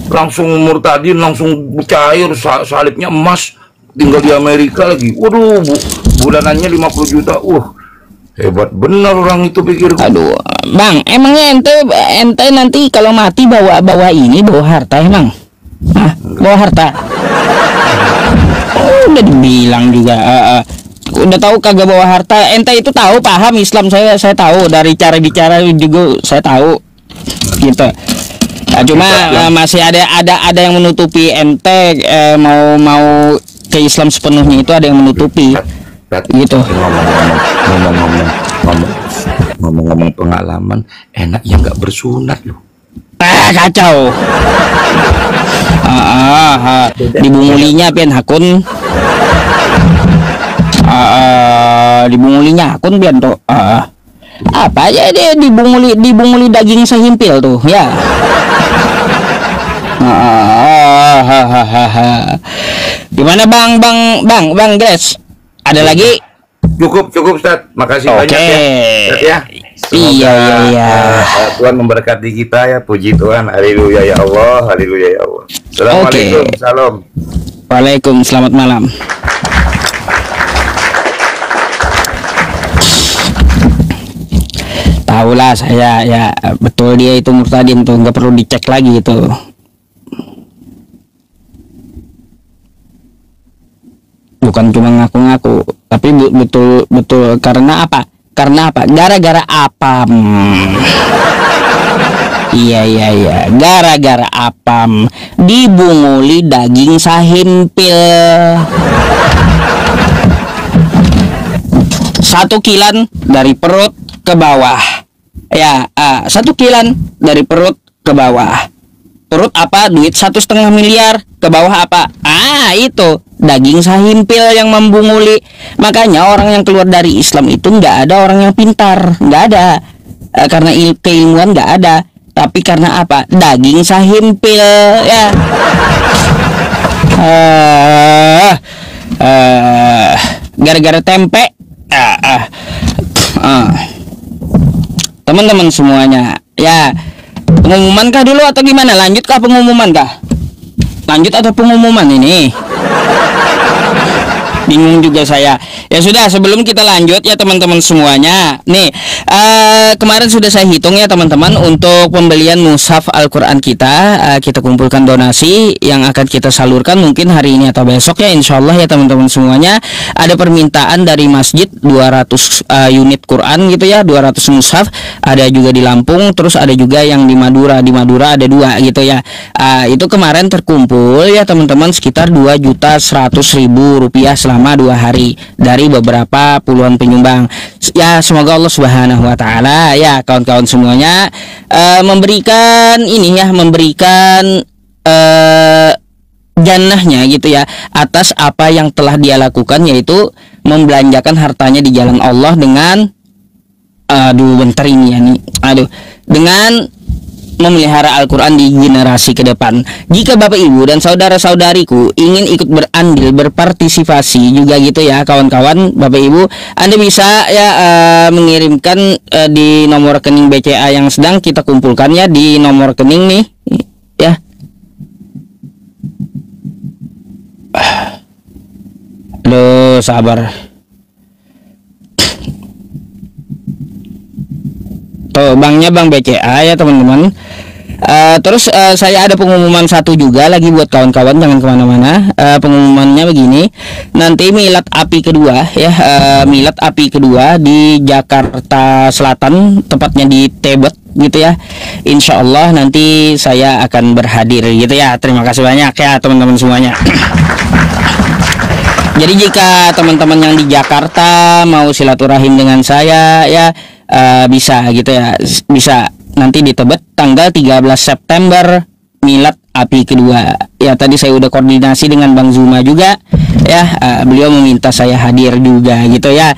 Langsung Murtadin langsung cair, salibnya emas, tinggal di Amerika lagi. Waduh, bulanannya 50 juta. Hebat benar orang itu, pikir. Aduh, bang, emangnya ente nanti kalau mati bawa harta emang? Bawa harta? Udah dibilang juga. Udah tahu kagak bawa harta. Ente itu tahu, paham Islam, saya tahu dari cara bicara juga saya tahu gitu. Cuma masih ada yang menutupi ente mau ke Islam sepenuhnya, itu ada yang menutupi gitu. Ngomong pengalaman, enak yang nggak bersunat loh. Kacau. Dibungulinya pian hakun. Dibungulinya hakun pian tuh. Apa aja dia dibunguli daging sehimpil tuh ya. Gimana bang Grace? Ada lagi? Cukup Ustaz. Makasih banyak ya. Ustaz, ya. Semoga, iya. Tuhan memberkati kita ya. Puji Tuhan. Haleluya ya Allah. Haleluya ya Allah. Assalamualaikum. Salam. Waalaikumsalam. Selamat malam. Tahulah saya ya, betul dia itu murtadin tuh, nggak perlu dicek lagi itu. Bukan cuma ngaku-ngaku, tapi betul karena apa? Gara-gara apam. Iya. Gara-gara apam dibunguli daging sahimpil. 1 kilan dari perut ke bawah. Ya, 1 kilan dari perut ke bawah. Perut apa? Duit 1,5 miliar. Ke bawah apa? Itu daging sahimpil yang membunguli. Makanya orang yang keluar dari Islam itu nggak ada orang yang pintar, nggak ada. Karena keilmuan nggak ada, tapi karena apa? Daging sahimpil ya. Gara-gara tempe. Teman-teman semuanya ya, pengumuman kah dulu atau gimana? Lanjut kah pengumuman kah? Lanjut atau pengumuman ini? Bingung juga saya. Ya sudah, sebelum kita lanjut ya teman-teman semuanya. Nih, kemarin sudah saya hitung ya teman-teman, untuk pembelian mushaf Al-Quran kita, kita kumpulkan donasi yang akan kita salurkan mungkin hari ini atau besok ya, insya Allah ya teman-teman semuanya. Ada permintaan dari masjid 200 unit Quran gitu ya, 200 mushaf. Ada juga di Lampung, terus ada juga yang di Madura. Di Madura ada 2 gitu ya. Itu kemarin terkumpul ya teman-teman sekitar 2.100.000 rupiah selama 2 hari dari beberapa puluhan penyumbang. Ya semoga Allah Subhanahu wa taala ya kawan-kawan semuanya memberikan ini ya, memberikan jannahnya gitu ya atas apa yang telah dia lakukan, yaitu membelanjakan hartanya di jalan Allah dengan bentar ini ya nih. Dengan memelihara Al-Quran di generasi ke depan. Jika Bapak Ibu dan saudara-saudariku ingin ikut berandil, berpartisipasi juga gitu ya kawan-kawan, Bapak Ibu, Anda bisa ya mengirimkan di nomor rekening BCA yang sedang kita kumpulkan ya, di nomor rekening nih ya. Aduh, sabar. Tuh, banknya Bank BCA ya teman-teman. Terus saya ada pengumuman satu juga lagi buat kawan-kawan, jangan kemana-mana. Pengumumannya begini, nanti milad api kedua ya, milad api kedua di Jakarta Selatan, tepatnya di Tebet gitu ya. Insya Allah nanti saya akan berhadir gitu ya. Terima kasih banyak ya teman-teman semuanya. Jadi jika teman-teman yang di Jakarta mau silaturahim dengan saya ya, bisa gitu ya, bisa nanti di Tebet tanggal 13 September milad api kedua ya. Tadi saya udah koordinasi dengan Bang Zuma juga ya, beliau meminta saya hadir juga gitu ya.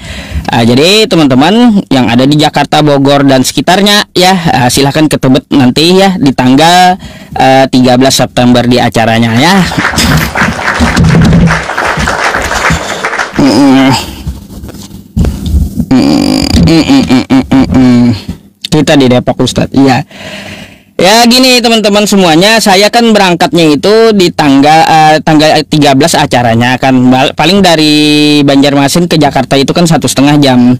Jadi teman-teman yang ada di Jakarta, Bogor dan sekitarnya ya, silahkan ke Tebet nanti ya di tanggal 13 September di acaranya ya. Kita di Depok Ustadz. Iya. Ya gini teman-teman semuanya, saya kan berangkatnya itu di tanggal 13 acaranya kan, paling dari Banjarmasin ke Jakarta itu kan 1,5 jam.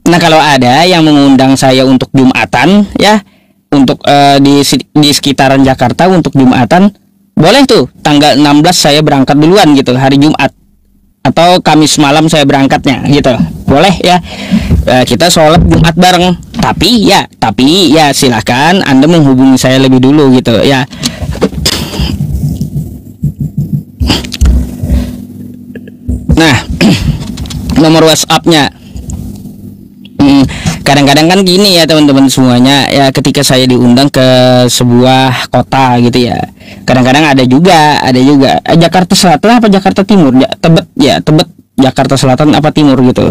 Nah kalau ada yang mengundang saya untuk Jumatan ya, untuk di sekitaran Jakarta untuk Jumatan, boleh tuh tanggal 16 saya berangkat duluan gitu, hari Jumat, atau Kamis malam saya berangkatnya gitu, boleh ya. Kita sholat Jumat bareng, tapi ya silahkan Anda menghubungi saya lebih dulu gitu ya. Nah nomor WhatsApp-nya, kadang-kadang kan gini ya teman-teman semuanya ya, ketika saya diundang ke sebuah kota gitu ya, kadang-kadang ada juga Jakarta Selatan apa Jakarta Timur ya, Tebet Jakarta Selatan apa Timur gitu.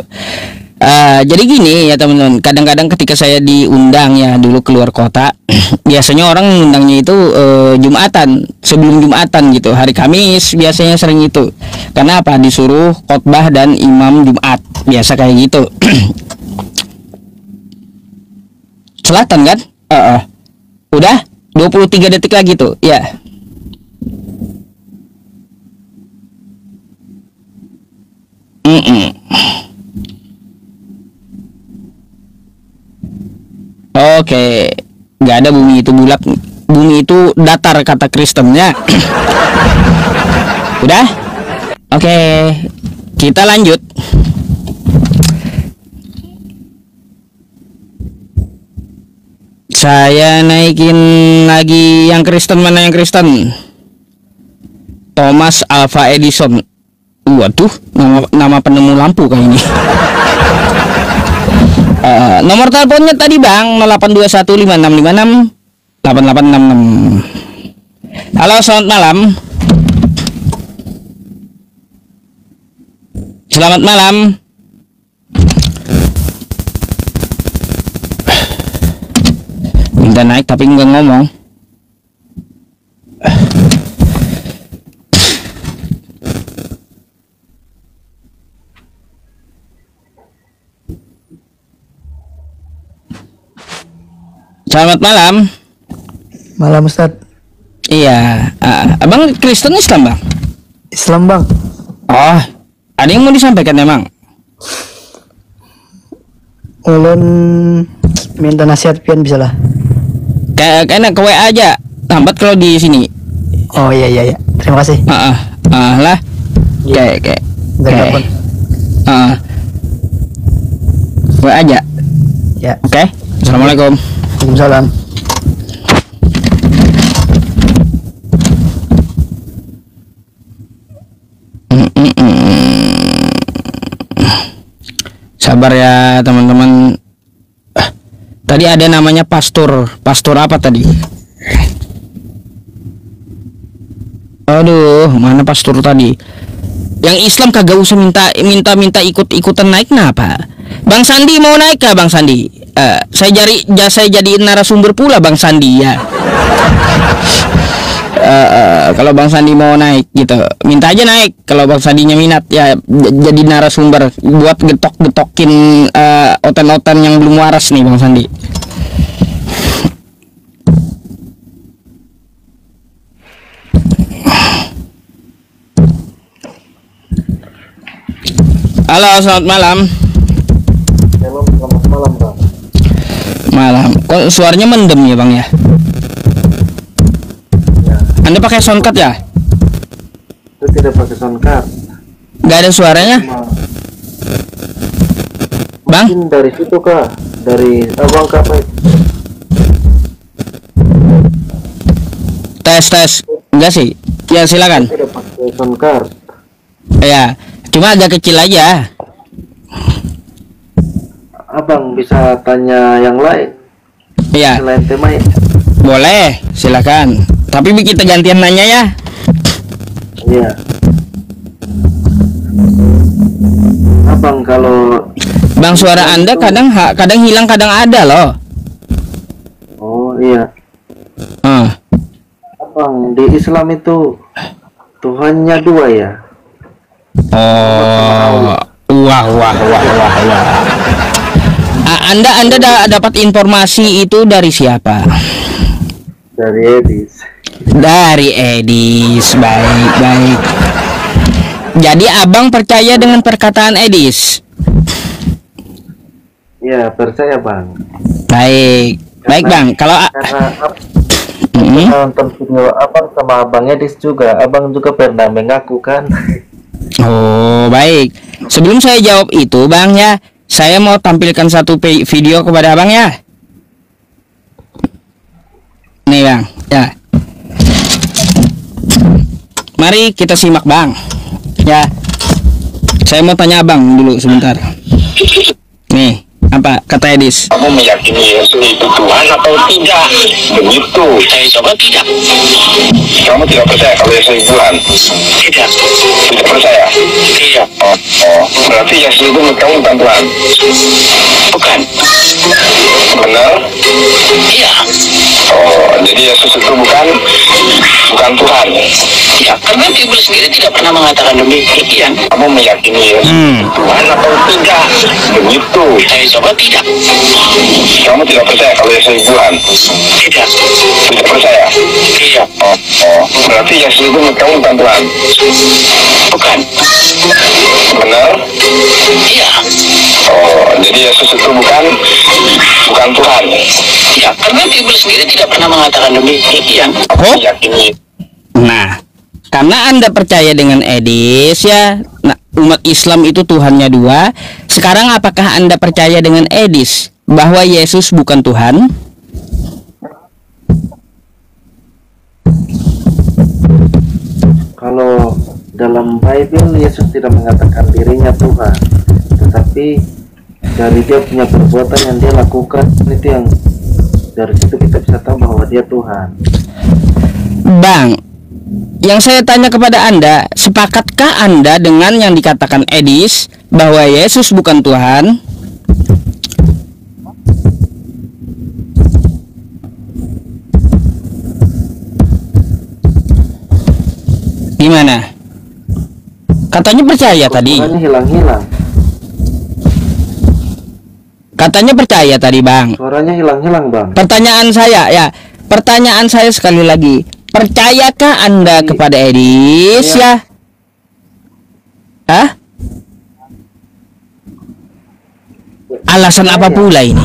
Jadi gini ya teman-teman, kadang-kadang ketika saya diundang ya dulu keluar kota biasanya orang mengundangnya itu Jumatan, sebelum Jumatan gitu, hari Kamis biasanya sering itu. Karena apa? Disuruh khotbah dan imam Jumat, biasa kayak gitu. Selatan kan? Udah 23 detik lagi tuh ya. Oke, nggak ada bumi itu bulat, bumi itu datar kata Kristennya. Udah? Oke, kita lanjut. Saya naikin lagi yang Kristen, mana yang Kristen? Thomas Alva Edison. Waduh, nama penemu lampu kayak ini. Nomor teleponnya tadi Bang 082156568866. Halo, selamat malam. Selamat malam. Minta naik tapi nggak ngomong. Selamat malam. Malam Ustad. Iya, abang Kristen Islam Bang? Islam Bang. Oh, ada yang mau disampaikan emang? Ulun minta nasihat pian bisa lah. Kayaknya ke WA aja, lambat kalau di sini. Oh iya. Terima kasih. Lah. Kayak. WA aja. Ya. Oke. Assalamualaikum. Waalaikumsalam. Sabar ya teman-teman. Tadi ada namanya pastor apa tadi? Aduh, mana pastor tadi? Yang Islam kagak usah minta ikut-ikutan naik, kenapa? Bang Sandi mau naik kah Bang Sandi? Saya jadiin narasumber pula Bang Sandi ya. Kalau Bang Sandi mau naik gitu, minta aja naik. Kalau Bang Sandinya minat ya jadi narasumber buat getok-getokin oten-oten yang belum waras nih Bang Sandi. Halo, selamat malam. Selamat malam Bang. Malam. Kok suaranya mendem ya Bang ya? Anda pakai soundcard ya? Saya tidak pakai soundcard. Gak ada suaranya? Bang? Mungkin dari situ kah? Dari abang kah? Tes. Enggak sih. Ya silakan. Saya tidak pakai soundcard. Ya, cuma agak kecil aja. Abang bisa tanya yang lain Iya. selain tema ya? Boleh, silakan. Tapi kita gantian nanya ya. Iya. Abang kalau Bang, suara Anda kadang hilang, kadang ada loh. oh iya. Abang, di Islam itu Tuhannya dua ya? Oh, wah. Anda dapat informasi itu dari siapa? Dari Edis. Dari Edis. Baik. Jadi abang percaya dengan perkataan Edis? Ya, percaya Bang. Baik Bang. Kalau Karena nonton video abang sama abang Edis juga, abang juga pernah mengaku kan? Oh, baik. Sebelum saya jawab itu Bang ya, saya mau tampilkan satu video kepada abang ya. Nih Bang, ya. Mari kita simak Bang. Ya. Saya mau tanya abang dulu sebentar. Nih. Apa kata Edis? Kamu meyakini Yesus itu Tuhan atau tidak? Begitu. Saya coba tidak. Kamu tidak percaya kalau Yesus itu Tuhan? Tidak. Tidak percaya? Iya. Oh, berarti Yesus itu kamu bukan Tuhan? Bukan. Benar? Iya. Oh, jadi Yesus itu bukan Tuhan. Ya, karena Bible sendiri tidak pernah mengatakan demikian. Kamu meyakini Yesus Tuhan atau tidak? Begitu. Saya coba tidak. Kamu tidak percaya kalau Yesus itu Tuhan? Tidak. Tidak percaya? Iya. Oh, berarti Yesus itu kamu bukan Tuhan? Bukan. Benar? Iya. Oh, jadi Yesus itu bukan Tuhan. Ya, karena Bible sendiri tidak pernah mengatakan demikian. Kamu meyakini. Nah, karena Anda percaya dengan Edis ya, nah, umat Islam itu Tuhannya dua. Sekarang apakah Anda percaya dengan Edis bahwa Yesus bukan Tuhan? Kalau dalam Bible Yesus tidak mengatakan dirinya Tuhan, tetapi dari dia punya perbuatan yang dia lakukan itu yang dari situ kita bisa tahu bahwa dia Tuhan. Bang, yang saya tanya kepada Anda, sepakatkah Anda dengan yang dikatakan Edis bahwa Yesus bukan Tuhan? Gimana? Katanya percaya tadi. Suaranya hilang-hilang. Katanya percaya tadi, Bang. Suaranya hilang-hilang, Bang. Pertanyaan saya sekali lagi. Percayakah Anda kepada Edis ya? Hah? Alasan apa pula ini?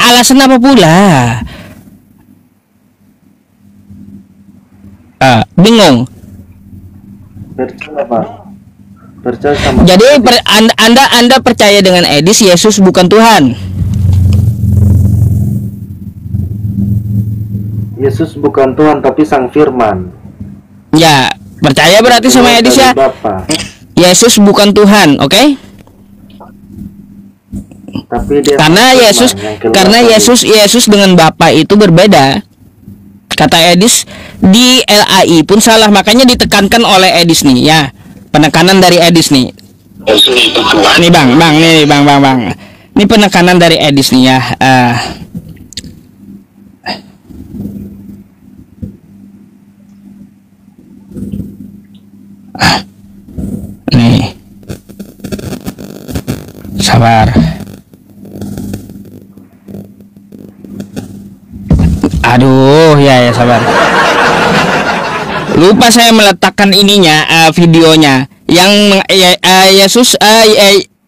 Alasan apa pula? Bingung. Percaya, Bang. Percaya sama. Jadi Anda percaya dengan Edis Yesus bukan Tuhan? Yesus bukan Tuhan tapi Sang Firman. Ya, percaya berarti sama Edis ya. Bapa. Yesus bukan Tuhan, oke? Tapi dia karena Yesus dengan Bapa itu berbeda. Kata Edis di LAI pun salah, makanya ditekankan oleh Edis nih ya. Penekanan dari Edis nih. Yesus itu Tuhan. Nih Bang. Ini penekanan dari Edis nih ya. Nih. Sabar. Aduh, ya sabar. Lupa saya meletakkan ininya, videonya yang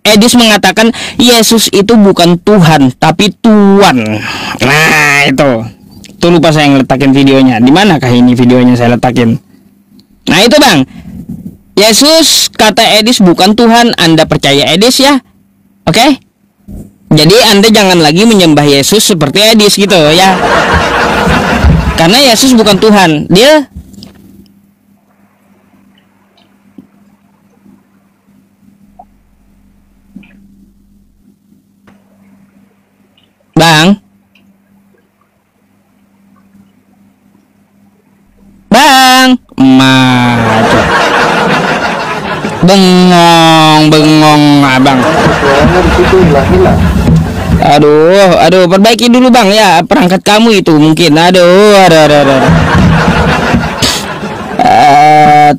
Edis mengatakan Yesus itu bukan Tuhan tapi Tuan. Nah, itu lupa saya ngeletakin videonya. Di manakah ini videonya saya letakin? Nah, itu Bang. Yesus kata Edis bukan Tuhan. Anda percaya Edis ya? Oke? Jadi Anda jangan lagi menyembah Yesus seperti Edis gitu ya. Karena Yesus bukan Tuhan. Dia Bang, maju. Bengong abang. Suaranya di situ hilang-hilang. Aduh, perbaiki dulu Bang ya perangkat kamu itu mungkin. Aduh.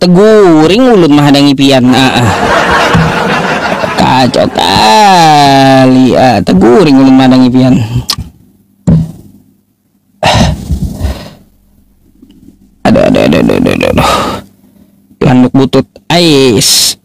Teguring ulut menghadangi pian. Kacau kali. Teguring ulut menghadangi pian. Aduh. Landuk butut ais.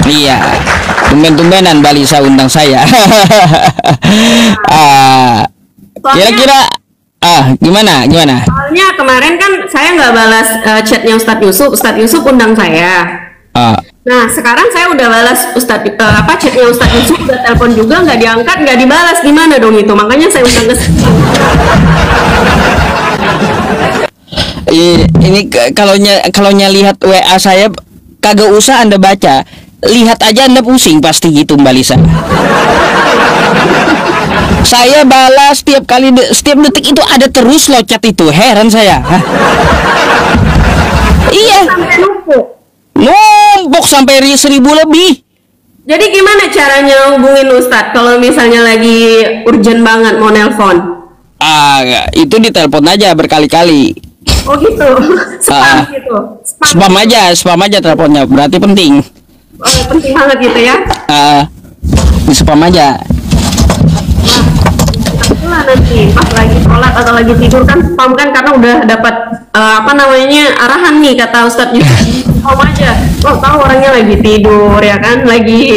Iya, tumben-tumbenan Balisa undang saya. Kira-kira Gimana? Soalnya kemarin kan saya nggak balas chatnya Ustadz Yusuf. Ustadz Yusuf undang saya. Nah sekarang saya udah balas chatnya Ustadz Yusuf, udah telepon juga nggak diangkat, nggak dibalas. Gimana dong itu? Makanya saya undang ke sini. Ini kalau lihat WA saya kagak usah Anda baca. Lihat aja Anda pusing pasti gitu Mbak Lisa. Saya balas setiap detik itu ada terus loh chat itu. Heran saya. Hah? Iya. Sampai Numpuk sampai 1.000 lebih. Jadi gimana caranya hubungin Ustadz kalau misalnya lagi urgent banget mau nelpon? Itu ditelepon aja berkali-kali. Oh gitu. Spam gitu. Spam aja teleponnya. Berarti penting. Penting banget gitu ya. Di spam aja. Itulah nanti pas lagi sholat atau lagi tidur kan spam kan, karena udah dapat arahan nih kata Ustadz Yusuf. Spam aja. Tahu orangnya lagi tidur ya kan, lagi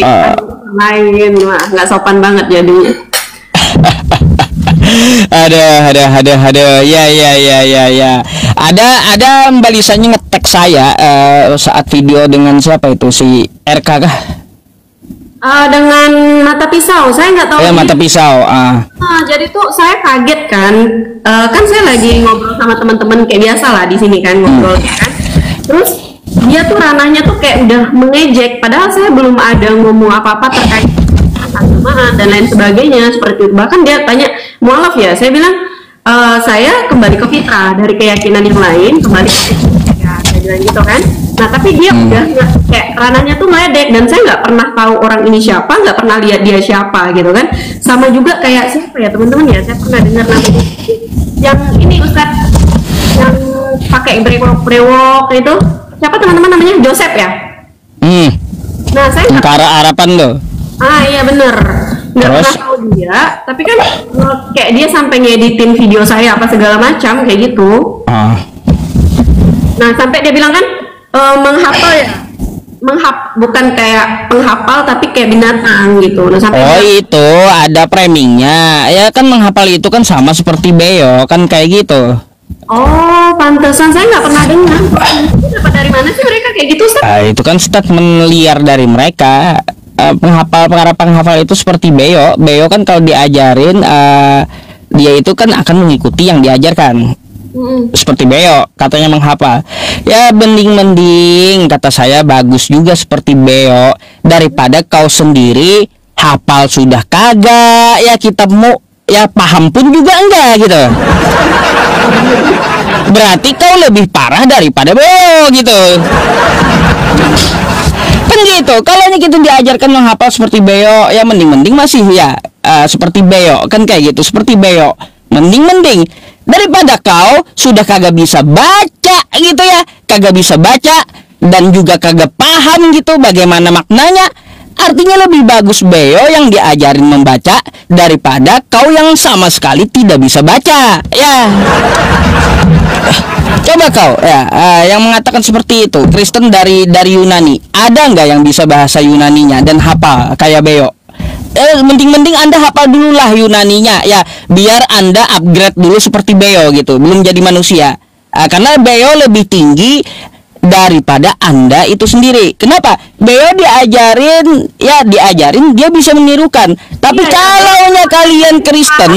lain. Wah, nggak sopan banget jadinya. Ada ya. Ada Mbak Lisanya nge-tag saya saat video dengan siapa itu, si RK kah? Dengan mata pisau, saya nggak tahu. Mata pisau. Jadi tuh saya kaget kan, kan saya lagi ngobrol sama teman-teman kayak biasa lah di sini kan ngobrol kan. Terus dia tuh ranahnya tuh kayak udah mengejek, padahal saya belum ada ngomong apa-apa terkait agama dan lain sebagainya seperti itu. Bahkan dia tanya, mualaf ya, saya bilang saya kembali ke fitrah dari keyakinan yang lain, kembali ke fitrah, saya bilang gitu kan. Nah tapi dia udah kayak ranahnya tuh meledek, dan saya nggak pernah tahu orang ini siapa, nggak pernah lihat dia siapa gitu kan. Sama juga kayak siapa ya teman-teman ya, saya pernah dengar namanya yang ini Ustadz yang pakai brewok itu, siapa teman-teman namanya, Joseph ya? Nah saya nggak harapan loh. Iya bener, nggak pernah tahu dia, tapi kan kayak dia sampai ngeditin video saya apa segala macam kayak gitu. Nah sampai dia bilang kan menghafal ya, bukan kayak penghafal tapi kayak binatang gitu. Nah, sampai itu ada framingnya ya kan, menghafal itu kan sama seperti beo kan kayak gitu. Oh pantesan saya nggak pernah dengar. Dapat dari mana sih mereka kayak gitu Ustaz? Itu kan statement liar dari mereka. Penghafal itu seperti beo kan kalau diajarin dia itu kan akan mengikuti yang diajarkan. Seperti beo katanya menghafal. Ya mending kata saya, bagus juga seperti beo daripada kau sendiri hafal sudah kagak ya, kitabmu ya paham pun juga enggak gitu. Berarti kau lebih parah daripada beo gitu. Kan gitu, kalau kita diajarkan menghafal seperti beo ya mending masih ya seperti beo kan kayak gitu, seperti beo mending daripada kau sudah kagak bisa baca gitu ya, kagak bisa baca dan juga kagak paham gitu bagaimana maknanya. Artinya lebih bagus beo yang diajarin membaca daripada kau yang sama sekali tidak bisa baca ya. Coba kau ya yang mengatakan seperti itu, Kristen dari Yunani, ada nggak yang bisa bahasa Yunaninya dan hafal kayak beo? Mending Anda hafal dulu lah Yunaninya ya, biar Anda upgrade dulu seperti beo gitu, belum jadi manusia. Karena beo lebih tinggi daripada Anda itu sendiri. Kenapa? Beo diajarin dia bisa menirukan. Tapi kalaunya kalian Kristen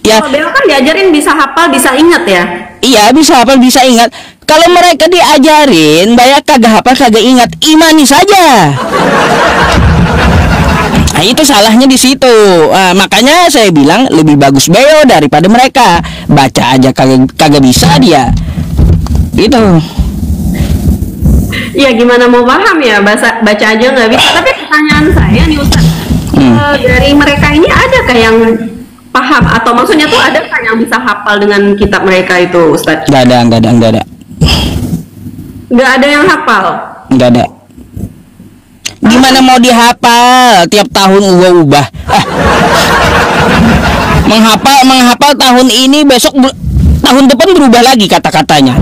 ya, beo kan diajarin bisa hafal, bisa ingat ya. Iya, bisa hafal, bisa ingat. Kalau mereka diajarin banyak kagak hafal, kagak ingat, imani saja. Nah, itu salahnya di situ. Makanya saya bilang lebih bagus beo daripada mereka. Baca aja kagak bisa dia. Gitu. Iya, gimana mau paham ya, baca aja nggak bisa. Tapi pertanyaan saya nih Ustaz, dari mereka ini adakah yang paham, atau maksudnya tuh adakah yang bisa hafal dengan kitab mereka itu Ustaz? Nggak ada. Nggak ada yang hafal? Nggak ada. Gimana mau dihafal? Tiap tahun ubah. Menghafal tahun ini, besok tahun depan berubah lagi kata-katanya.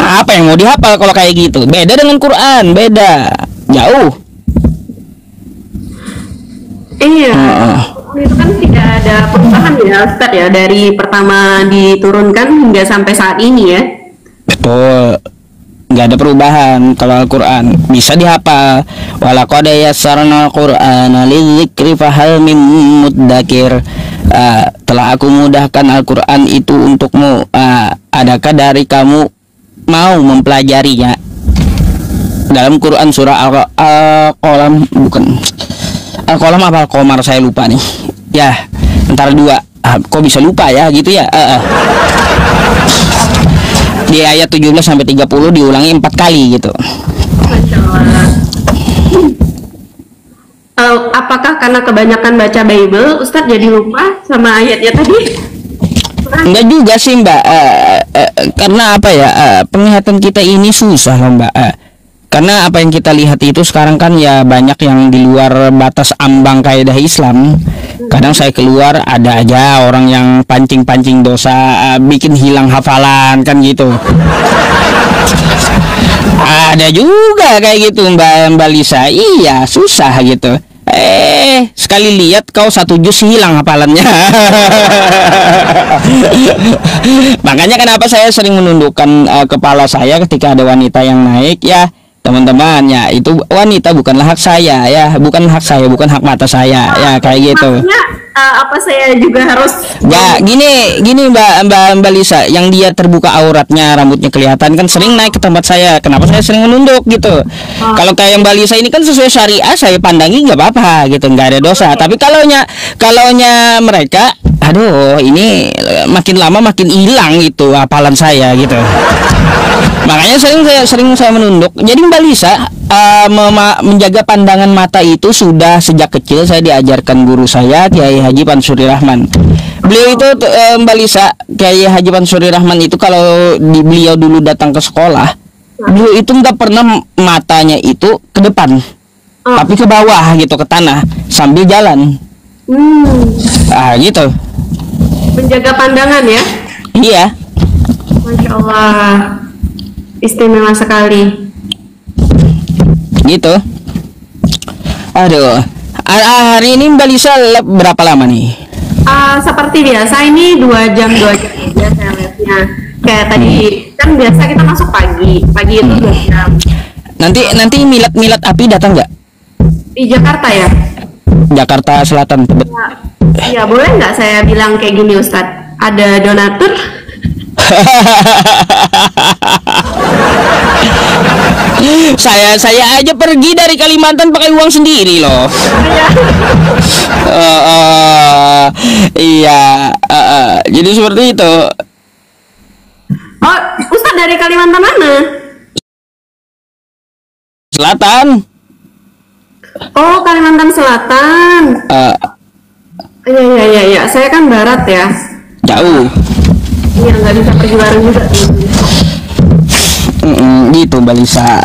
Apa yang mau dihafal kalau kayak gitu? Beda dengan Quran, beda. Jauh. Iya. itu kan tidak ada perubahan ya Ustaz ya dari pertama diturunkan hingga sampai saat ini ya. Betul, nggak ada perubahan. Kalau Al-Quran bisa dihafal. Walaqad yassarnal Qur'ana lidzikri fahal mim muddakir. Telah aku mudahkan Al-Quran itu untukmu. Adakah dari kamu mau mempelajarinya? Dalam Quran surah Al-Qalam, bukan Al-Qalam apa Al-Qamar, saya lupa nih. Ya, antara dua. Kok bisa lupa ya gitu ya? Di ayat 17 sampai 30 diulangi 4 kali gitu. Masya Allah. Apakah karena kebanyakan baca Bible, Ustadz jadi lupa sama ayatnya tadi? Enggak juga sih Mbak. Karena apa ya? Penglihatan kita ini susah loh Mbak. Karena apa yang kita lihat itu sekarang kan ya banyak yang di luar batas ambang kaidah Islam. Kadang saya keluar ada aja orang yang pancing-pancing dosa, bikin hilang hafalan kan gitu. Ada juga kayak gitu Mbak Lisa. Iya susah gitu. Sekali lihat kau 1 juz hilang hafalannya. Makanya kenapa saya sering menundukkan kepala saya ketika ada wanita yang naik ya. Teman-teman ya, itu wanita bukanlah hak saya ya, bukan hak saya, bukan hak mata saya ya, kayak gitu. Maksudnya apa saya juga harus Ya gini Mbak Lisa, yang dia terbuka auratnya, rambutnya kelihatan kan sering naik ke tempat saya. Kenapa saya sering menunduk gitu? Kalau kayak Mbak Lisa ini kan sesuai syariah, saya pandangi nggak apa-apa gitu, nggak ada dosa. Tapi kalaunya mereka, aduh ini makin lama makin hilang gitu hafalan saya gitu. Makanya sering saya menunduk. Jadi Mbak Lisa, menjaga pandangan mata itu sudah sejak kecil saya diajarkan guru saya Kiai Haji Pansuri Rahman. Beliau itu Mbak Lisa, Kiai Haji Pansuri Rahman itu kalau beliau dulu datang ke sekolah, beliau itu nggak pernah matanya itu ke depan, tapi ke bawah gitu, ke tanah sambil jalan. Gitu. menjaga pandangan ya? Iya. Masya Allah, istimewa sekali. Gitu. Aduh. Hari ini Mbak Lisa berapa lama nih? Seperti biasa ini 2 jam aja saya lihatnya. Kayak tadi kan biasa kita masuk pagi itu 2 jam. Nanti milad api datang nggak? Di Jakarta ya? Jakarta Selatan. Ya boleh nggak saya bilang kayak gini Ustadz? Ada donatur? saya aja pergi dari Kalimantan pakai uang sendiri loh. Iya. Jadi seperti itu. Oh, Ustadz dari Kalimantan mana? Selatan. Oh, Kalimantan Selatan. Iya. Saya kan barat ya. Jauh. Iya, nggak bisa pergi bareng juga. Gitu Mbak Lisa.